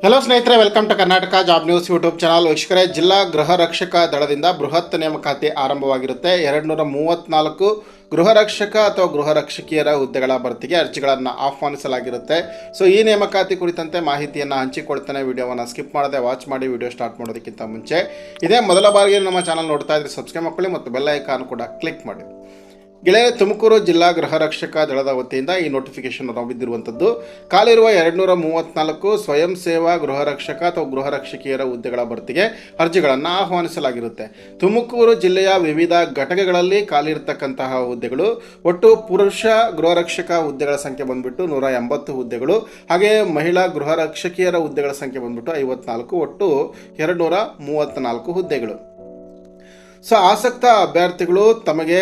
Hello ಸ್ನೇಹಿತರೆ, welcome to Karnataka job news YouTube channel. ವೀಕ್ಷಕರೇ, ಜಿಲ್ಲಾ ಗೃಹ ರಕ್ಷಕ ದಳದಿಂದ ಬೃಹತ್ ನೇಮಕಾತಿ ಆರಂಭವಾಗಿರುತ್ತೆ. 234 ಗೃಹ ರಕ್ಷಕ ಅಥವಾ ಗೃಹ ರಕ್ಷಕಿಯರ ಹುದ್ದೆಗಳ ಭರ್ತಿಗೆ ಅರ್ಜಿಗಳನ್ನು ಆಹ್ವಾನಿಸಲಾಗಿರುತ್ತೆ. ಸೊ ಈ ನೇಮಕಾತಿ ಕುರಿತಂತೆ ಮಾಹಿತಿಯನ್ನು ಹಂಚಿಕೊಳ್ತಾನೆ. ವಿಡಿಯೋವನ್ನು ಸ್ಕಿಪ್ ಮಾಡದೆ ವಾಚ್ ಮಾಡಿ. ವಿಡಿಯೋ ಸ್ಟಾರ್ಟ್ ಮಾಡೋದಕ್ಕಿಂತ ಮುಂಚೆ ಇದೇ ಮೊದಲ ಬಾರಿಗೆ ನಮ್ಮ ಚಾನಲ್ ನೋಡ್ತಾ ಇದ್ರೆ ಸಬ್ಸ್ಕ್ರೈಬ್ ಮಾಡ್ಕೊಳ್ಳಿ ಮತ್ತು ಬೆಲ್ ಐಕಾನ್ ಕೂಡ ಕ್ಲಿಕ್ ಮಾಡಿ. ಗೆಳೆಯರೆ, ತುಮಕೂರು ಜಿಲ್ಲಾ ಗೃಹ ರಕ್ಷಕ ದಳದ ವತಿಯಿಂದ ಈ ನೋಟಿಫಿಕೇಶನ್ ಬಿದ್ದಿರುವಂಥದ್ದು. ಖಾಲಿರುವ 234 ಸ್ವಯಂ ಸೇವಾ ಗೃಹ ರಕ್ಷಕ ಅಥವಾ ಗೃಹ ರಕ್ಷಕಿಯರ ಹುದ್ದೆಗಳ ಭರ್ತಿಗೆ ಅರ್ಜಿಗಳನ್ನು ಆಹ್ವಾನಿಸಲಾಗಿರುತ್ತೆ. ತುಮಕೂರು ಜಿಲ್ಲೆಯ ವಿವಿಧ ಘಟಕಗಳಲ್ಲಿ ಖಾಲಿರ್ತಕ್ಕಂತಹ ಹುದ್ದೆಗಳು, ಒಟ್ಟು ಪುರುಷ ಗೃಹ ರಕ್ಷಕ ಹುದ್ದೆಗಳ ಸಂಖ್ಯೆ ಬಂದ್ಬಿಟ್ಟು 180 ಹುದ್ದೆಗಳು, ಹಾಗೆ ಮಹಿಳಾ ಗೃಹ ರಕ್ಷಕಿಯರ ಹುದ್ದೆಗಳ ಸಂಖ್ಯೆ ಬಂದ್ಬಿಟ್ಟು 54, ಒಟ್ಟು 234 ಹುದ್ದೆಗಳು. ಸೊ ಆಸಕ್ತ ಅಭ್ಯರ್ಥಿಗಳು ತಮಗೆ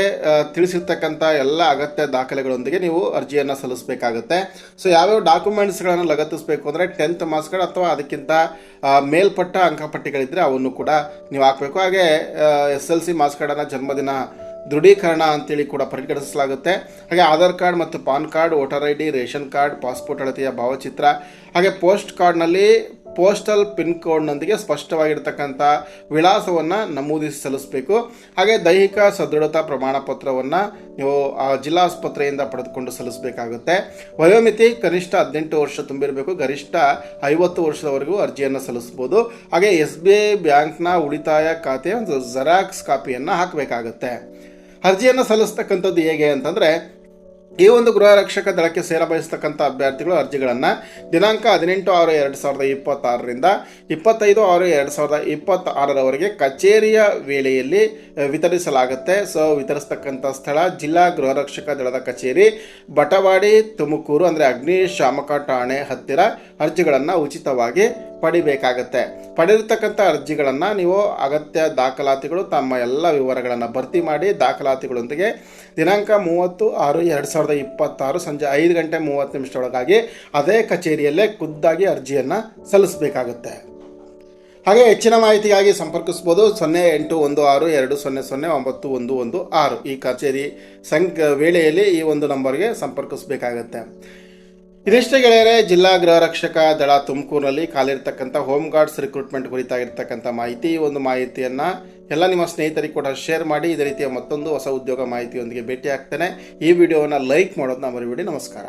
ತಿಳಿಸಿರ್ತಕ್ಕಂಥ ಎಲ್ಲ ಅಗತ್ಯ ದಾಖಲೆಗಳೊಂದಿಗೆ ನೀವು ಅರ್ಜಿಯನ್ನು ಸಲ್ಲಿಸಬೇಕಾಗುತ್ತೆ. ಸೊ ಯಾವ್ಯಾವ ಡಾಕ್ಯುಮೆಂಟ್ಸ್ಗಳನ್ನು ಲಗತ್ತಿಸಬೇಕು ಅಂದರೆ 10th ಮಾರ್ಕ್ಸ್ ಕಾರ್ಡ್ ಅಥವಾ ಅದಕ್ಕಿಂತ ಮೇಲ್ಪಟ್ಟ ಅಂಕಪಟ್ಟಿಗಳಿದ್ದರೆ ಅವನ್ನು ಕೂಡ ನೀವು ಹಾಕಬೇಕು. ಹಾಗೆ SLC ಮಾರ್ಕ್ಸ್ ಕಾರ್ಡನ್ನು ಜನ್ಮದಿನ ದೃಢೀಕರಣ ಅಂತೇಳಿ ಕೂಡ ಪರಿಗಣಿಸಲಾಗುತ್ತೆ. ಹಾಗೆ ಆಧಾರ್ ಕಾರ್ಡ್ ಮತ್ತು PAN card, voter ID, ration card, passport ಅಳತೆಯ ಭಾವಚಿತ್ರ, ಹಾಗೆ ಪೋಸ್ಟ್ ಕಾರ್ಡ್ನಲ್ಲಿ ಪೋಸ್ಟಲ್ ಪಿನ್ ಕೋಡ್ನೊಂದಿಗೆ ಸ್ಪಷ್ಟವಾಗಿರ್ತಕ್ಕಂಥ ವಿಳಾಸವನ್ನು ನಮೂದಿಸಿ ಸಲ್ಲಿಸಬೇಕು. ಹಾಗೆ ದೈಹಿಕ ಸದೃಢತಾ ಪ್ರಮಾಣ ಪತ್ರವನ್ನು ನೀವು ಜಿಲ್ಲಾ ಆಸ್ಪತ್ರೆಯಿಂದ ಪಡೆದುಕೊಂಡು ಸಲ್ಲಿಸಬೇಕಾಗುತ್ತೆ. ವಯೋಮಿತಿ ಕನಿಷ್ಠ 18 ವರ್ಷ ತುಂಬಿರಬೇಕು, ಗರಿಷ್ಠ 50 ವರ್ಷದವರೆಗೂ ಅರ್ಜಿಯನ್ನು ಸಲ್ಲಿಸ್ಬೋದು. ಹಾಗೆ SBI ಬ್ಯಾಂಕ್ನ ಉಳಿತಾಯ ಖಾತೆಯ ಒಂದು ಜೆರಾಕ್ಸ್ ಕಾಪಿಯನ್ನು ಹಾಕಬೇಕಾಗುತ್ತೆ. ಅರ್ಜಿಯನ್ನು ಸಲ್ಲಿಸ್ತಕ್ಕಂಥದ್ದು ಹೇಗೆ ಅಂತಂದರೆ, ಈ ಒಂದು ಗೃಹ ರಕ್ಷಕ ದಳಕ್ಕೆ ಸೇರಬಯಸ್ತಕ್ಕಂಥ ಅಭ್ಯರ್ಥಿಗಳು ಅರ್ಜಿಗಳನ್ನು ದಿನಾಂಕ 18/6/2026ರಿಂದ 25/6/2026ರವರೆಗೆ ಕಚೇರಿಯ ವೇಳೆಯಲ್ಲಿ ವಿತರಿಸಲಾಗುತ್ತೆ. ಸೊ ವಿತರಿಸ್ತಕ್ಕಂಥ ಸ್ಥಳ ಜಿಲ್ಲಾ ಗೃಹ ರಕ್ಷಕ ದಳದ ಕಚೇರಿ, ಬಟವಾಡಿ, ತುಮಕೂರು, ಅಂದರೆ ಅಗ್ನಿಶಾಮಕ ಠಾಣೆ ಹತ್ತಿರ ಅರ್ಜಿಗಳನ್ನು ಉಚಿತವಾಗಿ ಪಡಿಬೇಕಾಗತ್ತೆ. ಪಡೆದಿರ್ತಕ್ಕಂಥ ಅರ್ಜಿಗಳನ್ನು ನೀವು ಅಗತ್ಯ ದಾಖಲಾತಿಗಳು, ತಮ್ಮ ಎಲ್ಲ ವಿವರಗಳನ್ನು ಭರ್ತಿ ಮಾಡಿ ದಾಖಲಾತಿಗಳೊಂದಿಗೆ ದಿನಾಂಕ 30/6/2026 ಸಂಜೆ 5:30 ಅದೇ ಕಚೇರಿಯಲ್ಲೇ ಖುದ್ದಾಗಿ ಅರ್ಜಿಯನ್ನು ಸಲ್ಲಿಸಬೇಕಾಗುತ್ತೆ. ಹಾಗೆ ಹೆಚ್ಚಿನ ಮಾಹಿತಿಗಾಗಿ ಸಂಪರ್ಕಿಸ್ಬೋದು 081620091116 ಈ ಕಚೇರಿ ವೇಳೆಯಲ್ಲಿ ಈ ಒಂದು ನಂಬರ್ಗೆ ಸಂಪರ್ಕಿಸಬೇಕಾಗತ್ತೆ. ಇದಿಷ್ಟೇ ಗೆಳೆಯರೆ, ಜಿಲ್ಲಾ ಗೃಹ ರಕ್ಷಕ ದಳ ತುಮಕೂರಿನಲ್ಲಿ ಖಾಲಿರ್ತಕ್ಕಂಥ ಹೋಮ್ ಗಾರ್ಡ್ಸ್ ರಿಕ್ರೂಟ್ಮೆಂಟ್ ಕುರಿತಾಗಿರ್ತಕ್ಕಂಥ ಮಾಹಿತಿ. ಈ ಒಂದು ಮಾಹಿತಿಯನ್ನು ಎಲ್ಲ ನಿಮ್ಮ ಸ್ನೇಹಿತರಿಗೆ ಕೂಡ ಶೇರ್ ಮಾಡಿ. ಇದೇ ರೀತಿಯ ಮತ್ತೊಂದು ಹೊಸ ಉದ್ಯೋಗ ಮಾಹಿತಿಯೊಂದಿಗೆ ಭೇಟಿ ಆಗ್ತೇನೆ. ಈ ವಿಡಿಯೋವನ್ನು ಲೈಕ್ ಮಾಡೋದನ್ನ ಮರಿಬೇಡಿ. ನಮಸ್ಕಾರ.